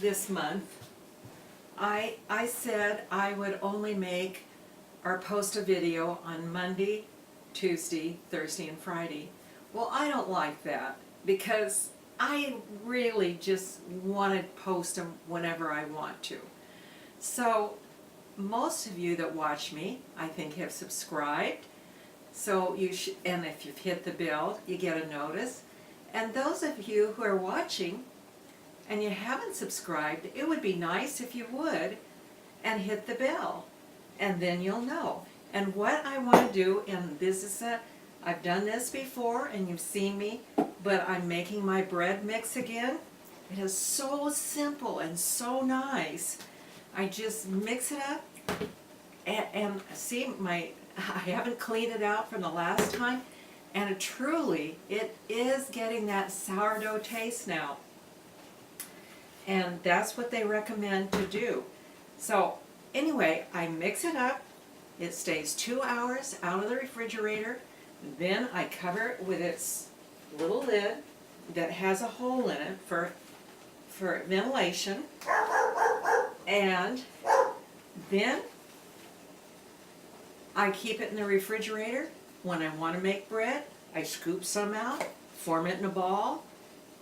this month, I said I would only make or post a video on Monday, Tuesday, Thursday, and Friday. Well, I don't like that because I really just want to post them whenever I want to. So most of you that watch me, I think, have subscribed. So you should, and if you've hit the bell, you get a notice. And those of you who are watching and you haven't subscribed, it would be nice if you would and hit the bell, and then you'll know. And what I want to do, and this is I've done this before and you've seen me, but I'm making my bread mix again. It is so simple and so nice. I just mix it up and see, I haven't cleaned it out from the last time, and it is getting that sourdough taste now. And that's what they recommend to do. So anyway, I mix it up. It stays 2 hours out of the refrigerator. Then I cover it with its little lid that has a hole in it for ventilation. And then I keep it in the refrigerator. When I want to make bread, I scoop some out, form it in a ball,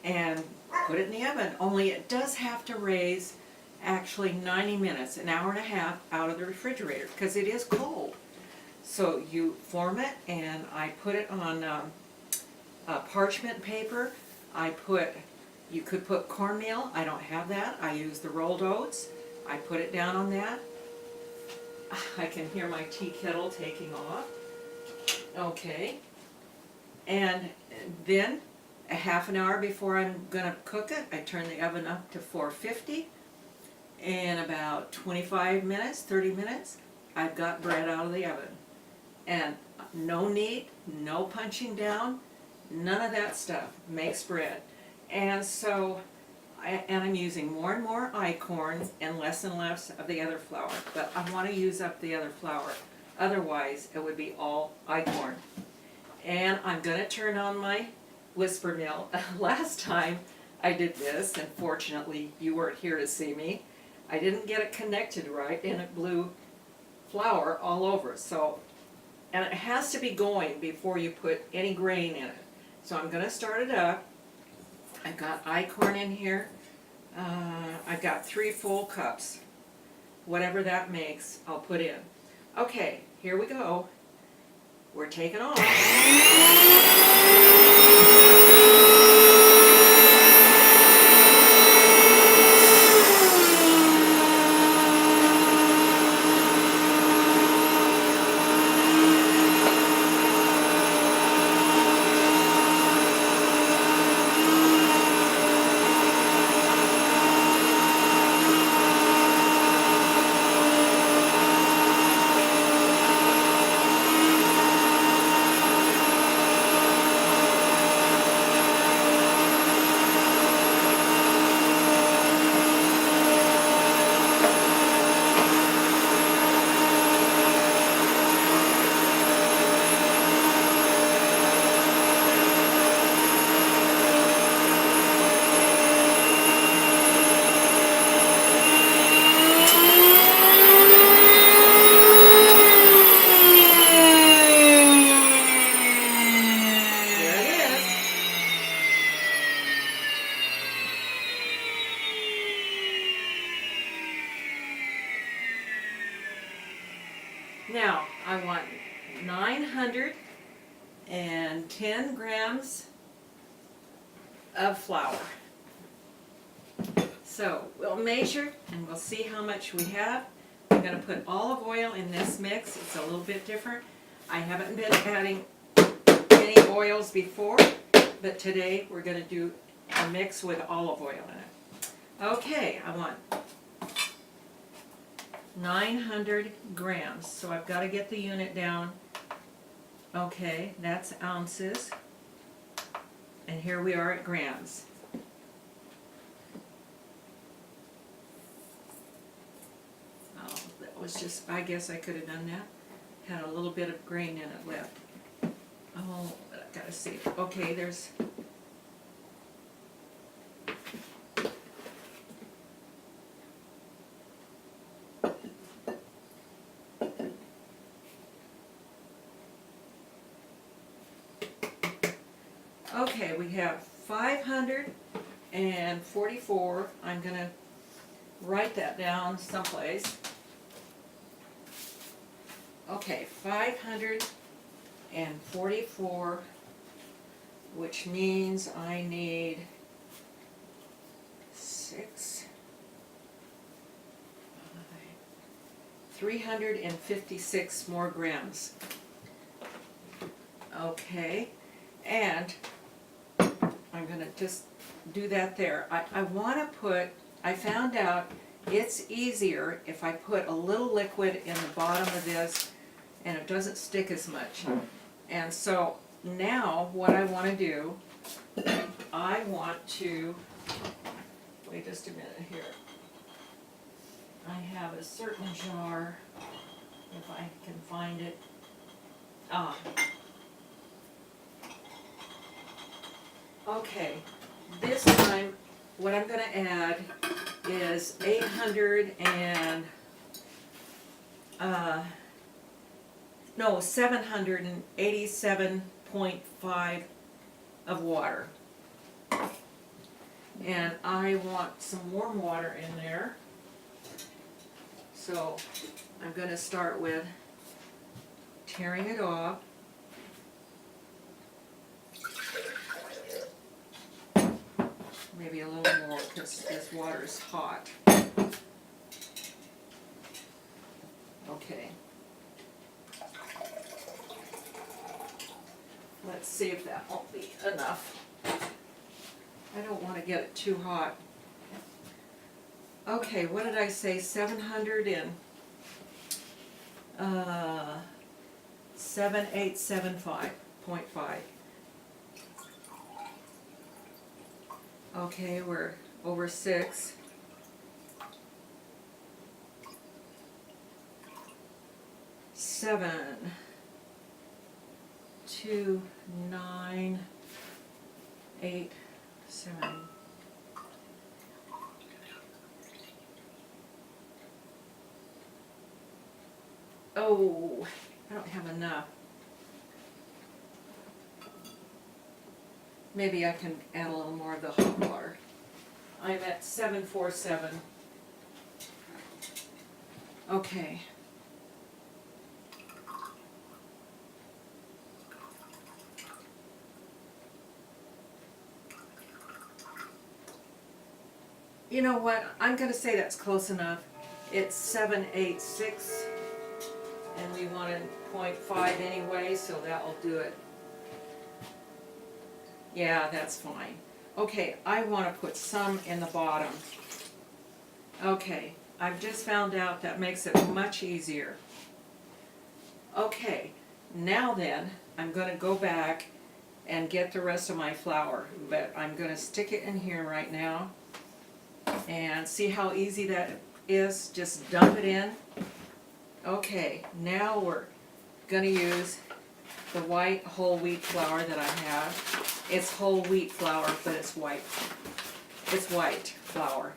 and put it in the oven. Only it does have to raise actually 90 minutes, an hour and a half out of the refrigerator because it is cold. So you form it, and I put it on parchment paper. You could put cornmeal. I don't have that. I use the rolled oats. I put it down on that. I can hear my tea kettle taking off. Okay. And then a half an hour before I'm going to cook it, I turn the oven up to 450. In about 25 minutes, 30 minutes, I've got bread out of the oven. And no knead, no punching down, none of that stuff makes bread. And so, I'm using more and more I-corn and less of the other flour. But I want to use up the other flour. Otherwise, it would be all I-corn. And I'm going to turn on my Whisper Mill. Last time I did this, and fortunately you weren't here to see me, I didn't get it connected right, and it blew flour all over. So, and it has to be going before you put any grain in it. So I'm going to start it up. I've got I-corn in here. I've got 3 full cups. Whatever that makes, I'll put in. Okay, here we go. We're taking off. Now, I want 910 grams of flour. So, we'll measure and we'll see how much we have. I'm going to put olive oil in this mix. It's a little bit different. I haven't been adding any oils before, but today we're going to do a mix with olive oil in it. Okay, I want 900 grams, so I've got to get the unit down. Okay, that's ounces, and here we are at grams. Oh, that was just, I guess I could have done that. Had a little bit of grain in it left. Oh, but I gotta see. Okay, there's Okay, we have 544. I'm gonna write that down someplace. Okay, 544, which means I need 356 more grams. Okay, and I'm gonna just do that there. I wanna put, I found out it's easier if I put a little liquid in the bottom of this and it doesn't stick as much. And so now what I wanna do, I want to, wait just a minute here. I have a certain jar, if I can find it. Okay, this time what I'm gonna add is 787.5 of water. And I want some warm water in there. So I'm going to start with tearing it off. Maybe a little more because this water is hot. Okay. Let's see if that won't be enough. I don't want to get it too hot. Okay, what did I say? 7875.5. Okay, we're over 6. Seven, 2, 9, 8, 7. Oh, I don't have enough. Maybe I can add a little more of the hot water. I'm at 747. Okay. You know what? I'm going to say that's close enough. It's 786. And we wanted 0.5 anyway, so that'll do it. Yeah, that's fine. Okay, I want to put some in the bottom. Okay, I've just found out that makes it much easier. Okay, now then, I'm going to go back and get the rest of my flour, but I'm going to stick it in here right now and see how easy that is. Just dump it in. Okay, now we're going to use the white whole wheat flour that I have. It's whole wheat flour, but it's white. It's white flour.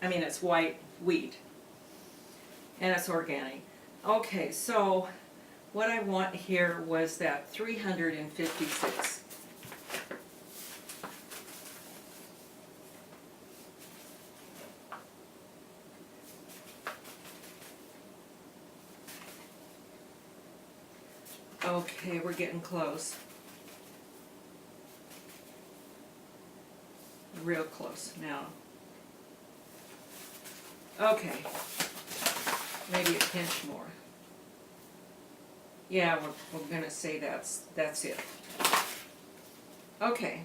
I mean, it's white wheat. And it's organic. Okay, so what I want here was that 356. Okay, we're getting close. Real close now. Okay, maybe a pinch more. Yeah, we're gonna say that's it. Okay,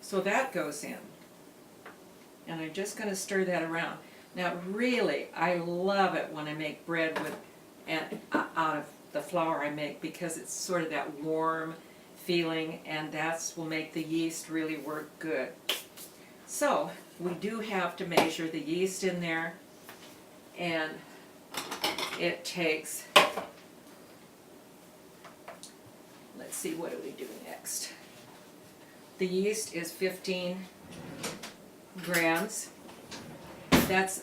so that goes in, and I'm just gonna stir that around. Now, really, I love it when I make bread with out of the flour I make, because it's sort of that warm feeling, and that's will make the yeast really work good. So we do have to measure the yeast in there, and it takes, let's see, what do we do next? The yeast is 15 grams. That's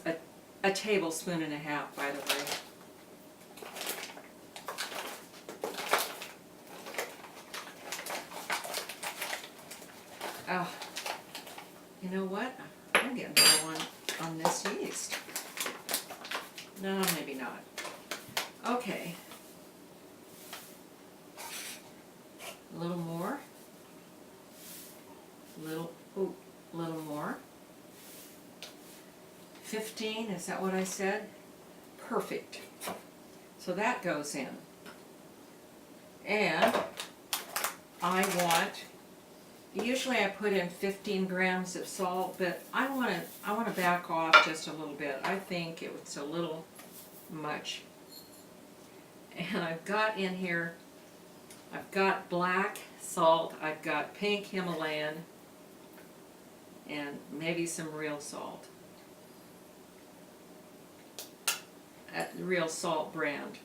a tablespoon and a half, by the way. You know what? I'm getting low on this yeast. No, maybe not. Okay. A little more. Little more. 15, is that what I said? Perfect. So that goes in. And usually I put in 15 grams of salt, but I want to back off just a little bit. I think it's a little much. And I've got in here, I've got black salt, I've got pink Himalayan, and maybe some real salt. Real salt brand.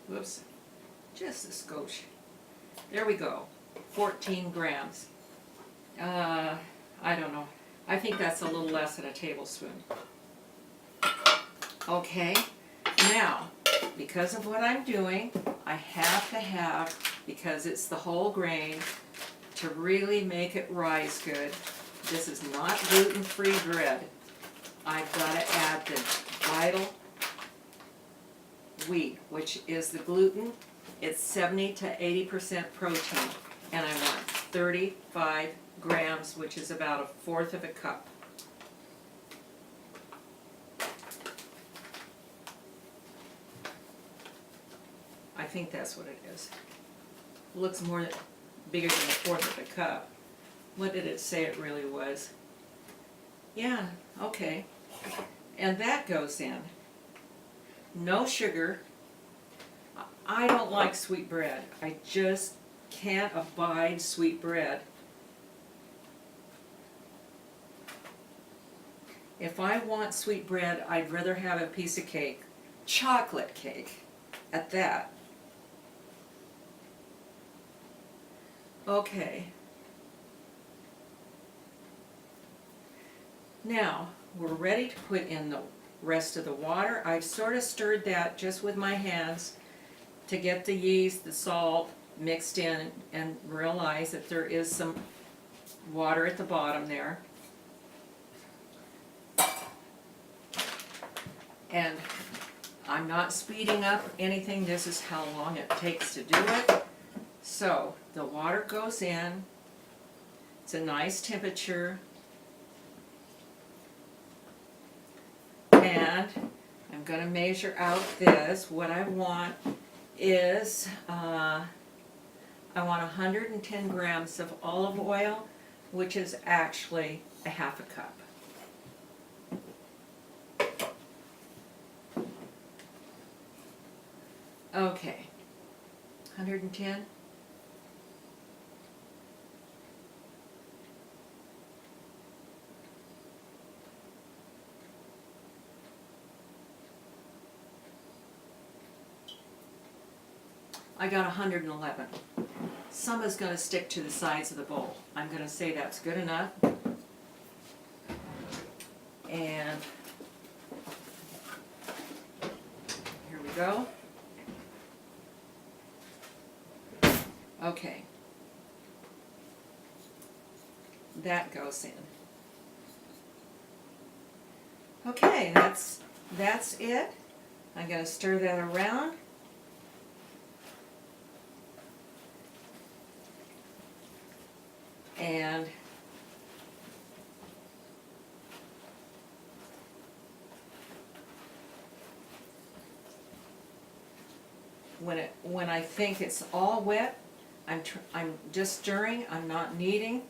Whoops, just a skosh. There we go, 14 grams. I don't know. I think that's a little less than a tablespoon. Okay, now, because of what I'm doing, I have to have, because it's the whole grain, to really make it rise good. This is not gluten-free bread. I've got to add the vital wheat, which is the gluten. It's 70 to 80% protein, and I want 35 grams, which is about a fourth of a cup. I think that's what it is. It looks bigger than a fourth of a cup. What did it say it really was? Yeah, okay. And that goes in. No sugar. I don't like sweet bread. I just can't abide sweet bread. If I want sweet bread, I'd rather have a piece of cake. Chocolate cake, at that. Okay. Now, we're ready to put in the rest of the water. I've sort of stirred that just with my hands to get the yeast, the salt mixed in, and realize that there is some water at the bottom there. And I'm not speeding up anything. This is how long it takes to do it. So the water goes in. It's a nice temperature. And I'm going to measure out this. What I want is, I want 110 grams of olive oil, which is actually a half a cup. Okay, 110. I got 111. Some is going to stick to the sides of the bowl. I'm going to say that's good enough. And here we go. Okay. That goes in. Okay, that's it. I'm going to stir that around. And when I think it's all wet, I'm just stirring. I'm not kneading.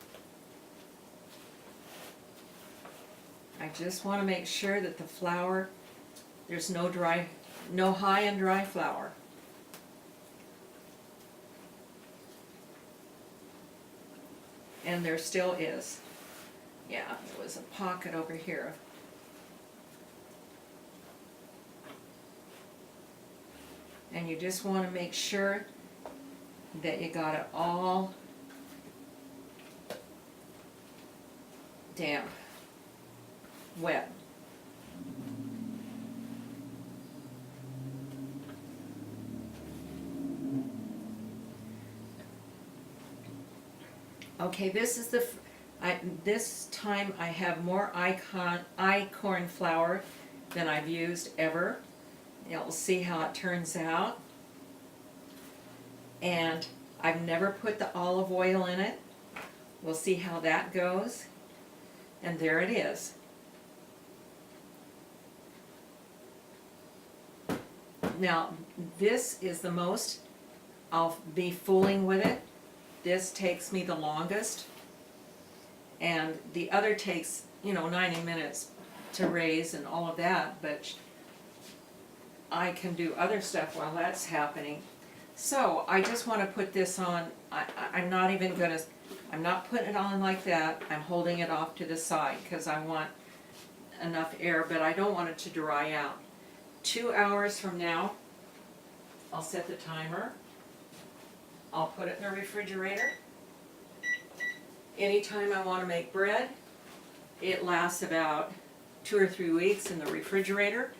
I just want to make sure that the flour, there's no high and dry flour. And there still is. Yeah, there was a pocket over here. And you just want to make sure that you got it all damp, wet. Okay, this is This time I have more corn flour than I've used ever. You'll see how it turns out. And I've never put the olive oil in it. We'll see how that goes. And there it is. Now, this is the most I'll be fooling with it. This takes me the longest. And the other takes, 90 minutes to raise and all of that, but I can do other stuff while that's happening. So I just want to put this on. I'm not putting it on like that. I'm holding it off to the side because I want enough air, but I don't want it to dry out. 2 hours from now, I'll set the timer. I'll put it in the refrigerator. Anytime I want to make bread, it lasts about 2 or 3 weeks in the refrigerator.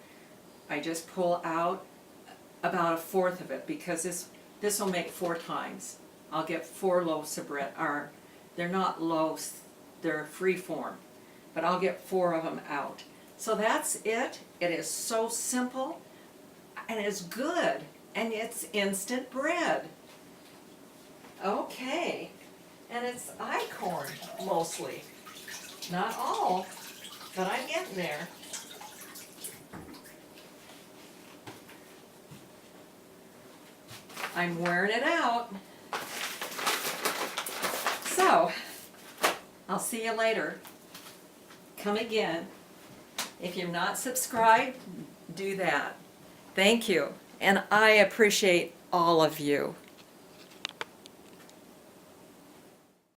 I just pull out about 1/4 of it because this will make 4 times. I'll get 4 loaves of bread. They're not loaves, they're free form, but I'll get 4 of them out. So that's it. It is so simple and it's good and it's instant bread. Okay, and it's I-corn mostly. Not all, but I'm getting there. I'm wearing it out. So, I'll see you later. Come again. If you're not subscribed, do that. Thank you, and I appreciate all of you.